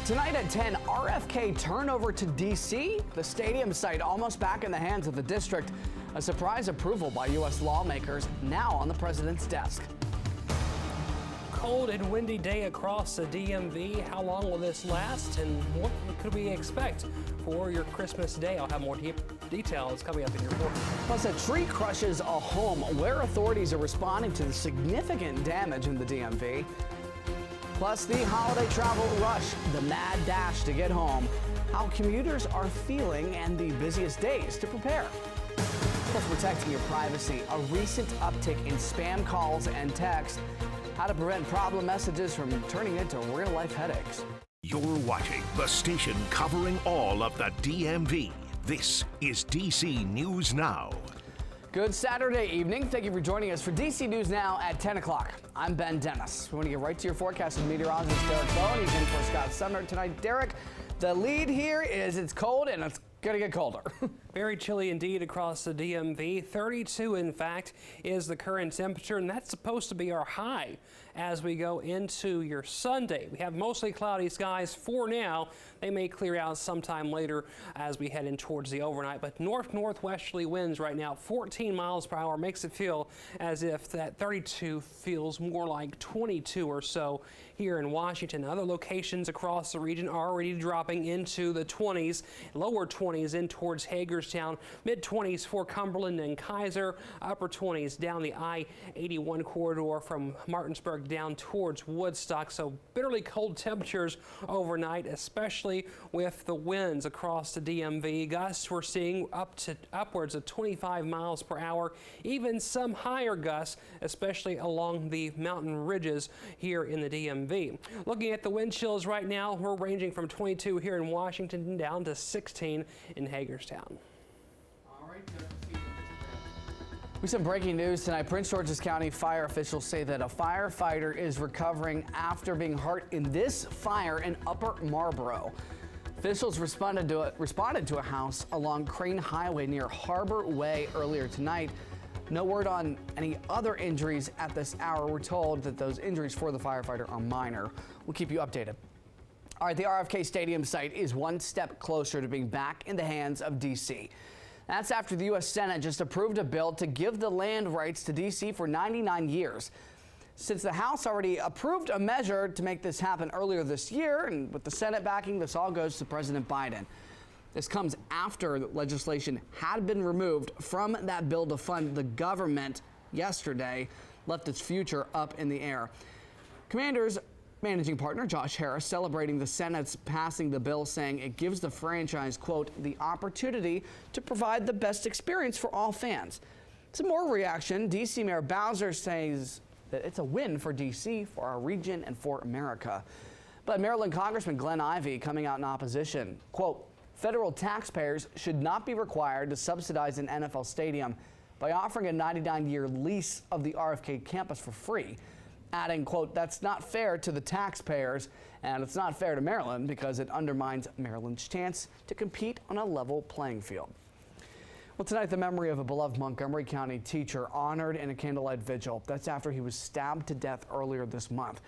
Tonight at 10, RFK turnover to D.C. The stadium site almost back in the hands of the district. A surprise approval by U.S. lawmakers now on the president's desk. Cold and windy day across the DMV. How long will this last, and what could we expect for your Christmas day? I'll have more details coming up in your report. Plus, a tree crushes a home where authorities are responding to the significant damage in the DMV. Plus, the holiday travel rush, the mad dash to get home, how commuters are feeling, and the busiest days to prepare. Plus, protecting your privacy, a recent uptick in spam calls and texts, how to prevent problem messages from turning into real-life headaches. You're watching the station covering all of the DMV. This is DC News Now. Good Saturday evening. Thank you for joining us for DC News Now at 10 o'clock. I'm Ben Dennis. We want to get right to your forecast with meteorologist Derek Bowen. He's in for Scott Sumner tonight. Derek, the lead here is it's cold and it's going to get colder. Very chilly indeed across the DMV. 32, in fact, is the current temperature, and that's supposed to be our high as we go into your Sunday. We have mostly cloudy skies for now. They may clear out sometime later as we head in towards the overnight, but northwesterly winds right now, 14 miles per hour, makes it feel as if that 32 feels more like 22 or so here in Washington. Other locations across the region are already dropping into the 20s, lower 20s in towards Hagerstown, mid-20s for Cumberland and Kaiser, upper 20s down the I-81 corridor from Martinsburg down towards Woodstock. So bitterly cold temperatures overnight, especially with the winds across the DMV. Gusts we're seeing upwards of 25 miles per hour, even some higher gusts, especially along the mountain ridges here in the DMV. Looking at the wind chills right now, we're ranging from 22 here in Washington down to 16 in Hagerstown. We have some breaking news tonight. Prince George's County fire officials say that a firefighter is recovering after being hurt in this fire in Upper Marlboro. Officials responded to a house along Crane Highway near Harbor Way earlier tonight. No word on any other injuries at this hour. We're told that those injuries for the firefighter are minor. We'll keep you updated. All right, the RFK Stadium site is one step closer to being back in the hands of D.C. That's after the U.S. Senate just approved a bill to give the land rights to D.C. for 99 years. Since the House already approved a measure to make this happen earlier this year, and with the Senate backing, this all goes to President Biden. This comes after legislation had been removed from that bill to fund the government yesterday, left its future up in the air. Commanders Managing Partner Josh Harris celebrating the Senate's passing the bill, saying it gives the franchise, quote, the opportunity to provide the best experience for all fans. Some more reaction. D.C. Mayor Bowser says that it's a win for D.C., for our region, and for America. But Maryland Congressman Glenn Ivey coming out in opposition. Quote, federal taxpayers should not be required to subsidize an NFL stadium by offering a 99-year lease of the RFK campus for free. Adding, quote, that's not fair to the taxpayers, and it's not fair to Maryland because it undermines Maryland's chance to compete on a level playing field. Well, tonight, the memory of a beloved Montgomery County teacher honored in a candlelight vigil. That's after he was stabbed to death earlier this month.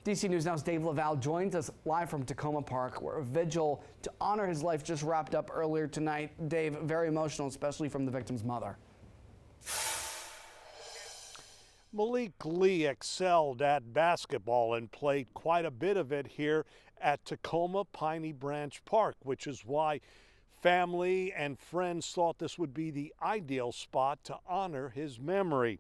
DC News Now's Dave Laval joins us live from Tacoma Park, where a vigil to honor his life just wrapped up earlier tonight. Dave, very emotional, especially from the victim's mother. Malik Lee excelled at basketball and played quite a bit of it here at Tacoma Piney Branch Park, which is why family and friends thought this would be the ideal spot to honor his memory.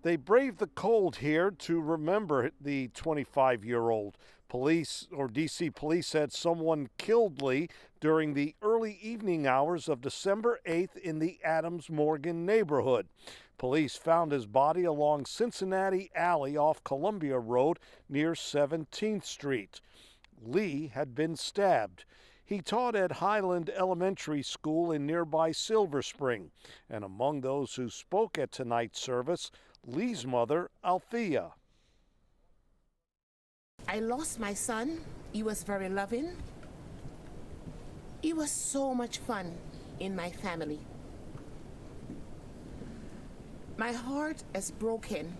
They braved the cold here to remember the 25-year-old. Police, or DC police, said someone killed Lee during the early evening hours of December 8th in the Adams Morgan neighborhood. Police found his body along Cincinnati Alley off Columbia Road near 17th Street. Lee had been stabbed. He taught at Highland Elementary School in nearby Silver Spring. And among those who spoke at tonight's service, Lee's mother, Althea. I lost my son. He was very loving. He was so much fun in my family. My heart is broken.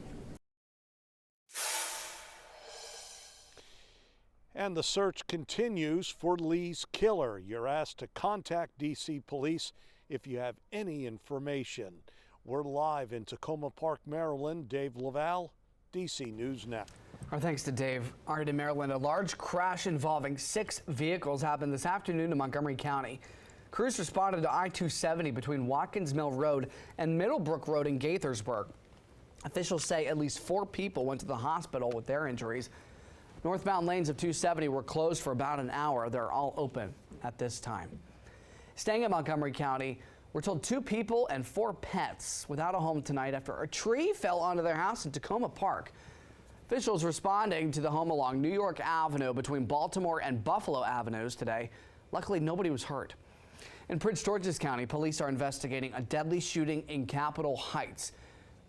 And the search continues for Lee's killer. You're asked to contact D.C. police if you have any information. We're live in Tacoma Park, Maryland. Dave Laval, D.C. News Now. Our thanks to Dave. All right, in Maryland, a large crash involving 6 vehicles happened this afternoon in Montgomery County. Crews responded to I-270 between Watkins Mill Road and Middlebrook Road in Gaithersburg. Officials say at least 4 people went to the hospital with their injuries. Northbound lanes of 270 were closed for about an hour. They're all open at this time. Staying in Montgomery County, we're told 2 people and 4 pets without a home tonight after a tree fell onto their house in Tacoma Park. Officials responding to the home along New York Avenue between Baltimore and Buffalo Avenues today. Luckily, nobody was hurt. In Prince George's County, police are investigating a deadly shooting in Capitol Heights.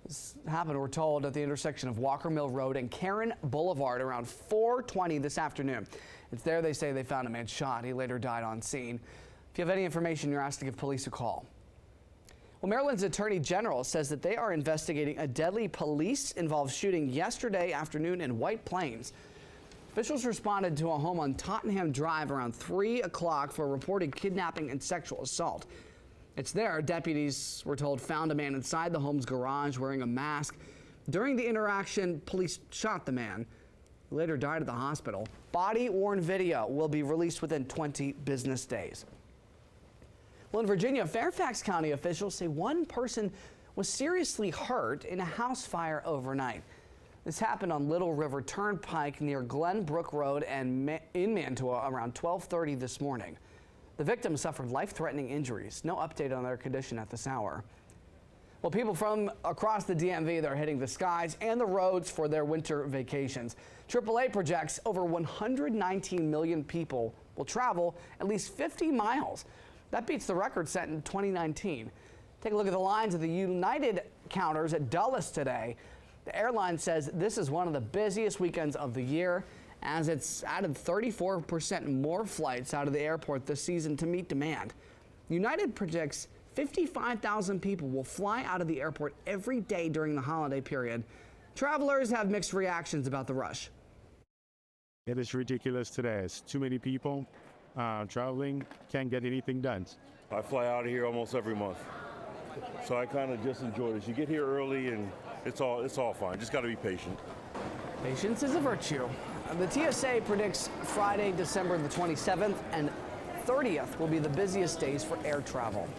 This happened, we're told, at the intersection of Walker Mill Road and Karen Boulevard around 4:20 this afternoon. It's there they say they found a man shot. He later died on scene. If you have any information, you're asked to give police a call. Well, Maryland's Attorney General says that they are investigating a deadly police-involved shooting yesterday afternoon in White Plains. Officials responded to a home on Tottenham Drive around 3 o'clock for a reported kidnapping and sexual assault. It's there deputies were told found a man inside the home's garage wearing a mask. During the interaction, police shot the man. He later died at the hospital. Body-worn video will be released within 20 business days. Well, in Virginia, Fairfax County officials say one person was seriously hurt in a house fire overnight. This happened on Little River Turnpike near Glenbrook Road and in Mantua around 12:30 this morning. The victim suffered life-threatening injuries. No update on their condition at this hour. Well, people from across the DMV, they're hitting the skies and the roads for their winter vacations. AAA projects over 119 million people will travel at least 50 miles. That beats the record set in 2019. Take a look at the lines of the United counters at Dulles today. The airline says this is one of the busiest weekends of the year, as it's added 34% more flights out of the airport this season to meet demand. United projects 55,000 people will fly out of the airport every day during the holiday period. Travelers have mixed reactions about the rush. It is ridiculous today. It's too many people traveling, can't get anything done. I fly out of here almost every month, so I kind of just enjoy this. You get here early and it's all fine. Just got to be patient. Patience is a virtue. The TSA predicts Friday, December the 27th and 30th will be the busiest days for air travel.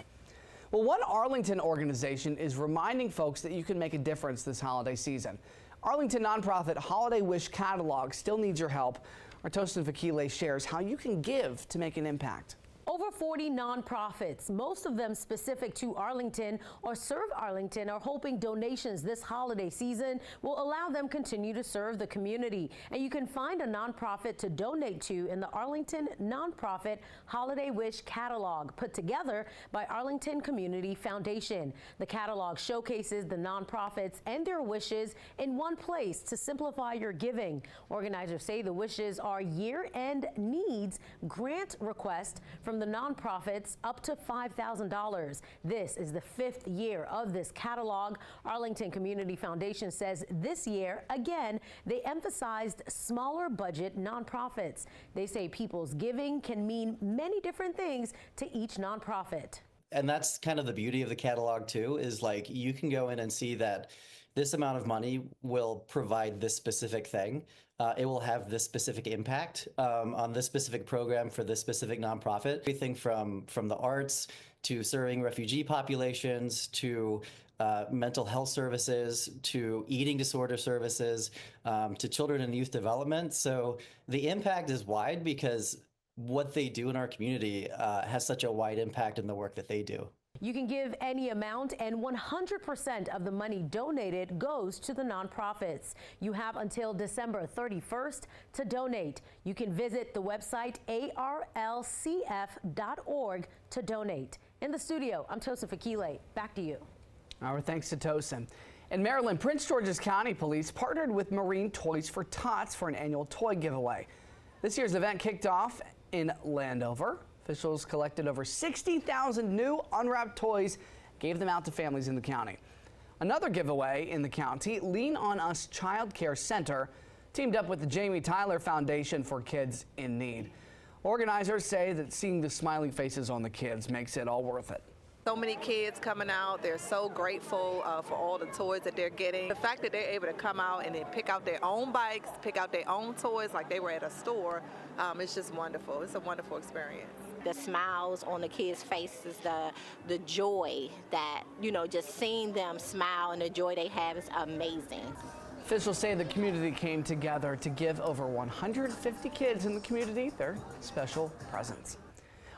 Well, one Arlington organization is reminding folks that you can make a difference this holiday season. Arlington nonprofit Holiday Wish Catalog still needs your help. Our Tots Vakile shares how you can give to make an impact. Over 40 nonprofits, most of them specific to Arlington or serve Arlington, are hoping donations this holiday season will allow them continue to serve the community. And you can find a nonprofit to donate to in the Arlington Nonprofit Holiday Wish Catalog, put together by Arlington Community Foundation. The catalog showcases the nonprofits and their wishes in one place to simplify your giving. Organizers say the wishes are year-end needs grant requests from the nonprofits up to $5,000. This is the 5th year of this catalog. Arlington Community Foundation says this year, again, they emphasized smaller budget nonprofits. They say people's giving can mean many different things to each nonprofit. And that's kind of the beauty of the catalog too, is like you can go in and see that this amount of money will provide this specific thing. It will have this specific impact on this specific program for this specific nonprofit. Everything from the arts to serving refugee populations to mental health services to eating disorder services to children and youth development. So the impact is wide because what they do in our community has such a wide impact in the work that they do. You can give any amount, and 100% of the money donated goes to the nonprofits. You have until December 31st to donate. You can visit the website arlcf.org to donate. In the studio, I'm Tots Vakile. Back to you. Our thanks to Tosin. In Maryland, Prince George's County Police partnered with Marine Toys for Tots for an annual toy giveaway. This year's event kicked off in Landover. Officials collected over 60,000 new unwrapped toys, gave them out to families in the county. Another giveaway in the county, Lean on Us Child Care Center, teamed up with the Jamie Tyler Foundation for Kids in Need. Organizers say that seeing the smiling faces on the kids makes it all worth it. So many kids coming out. They're so grateful for all the toys that they're getting. The fact that they're able to come out and then pick out their own bikes, pick out their own toys like they were at a store, it's just wonderful. It's a wonderful experience. The smiles on the kids' faces, the joy that, just seeing them smile and the joy they have is amazing. Officials say the community came together to give over 150 kids in the community their special presents.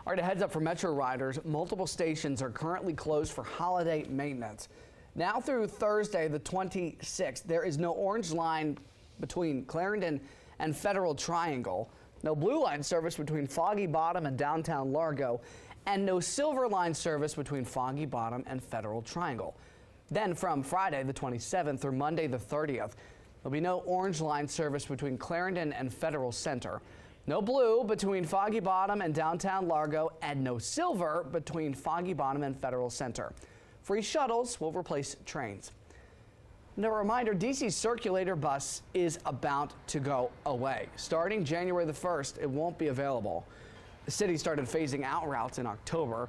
All right, a heads up for Metro riders. Multiple stations are currently closed for holiday maintenance. Now through Thursday, the 26th, there is no orange line between Clarendon and Federal Triangle, no blue line service between Foggy Bottom and downtown Largo, and no silver line service between Foggy Bottom and Federal Triangle. Then from Friday, the 27th through Monday, the 30th, there'll be no orange line service between Clarendon and Federal Center. No blue between Foggy Bottom and downtown Largo, and no silver between Foggy Bottom and Federal Center. Free shuttles will replace trains. And a reminder, DC's Circulator Bus is about to go away. Starting January the 1st, it won't be available. The city started phasing out routes in October.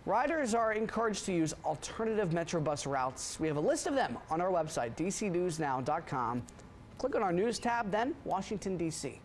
Riders are encouraged to use alternative Metro bus routes. We have a list of them on our website, dcnewsnow.com. Click on our news tab, then Washington, D.C.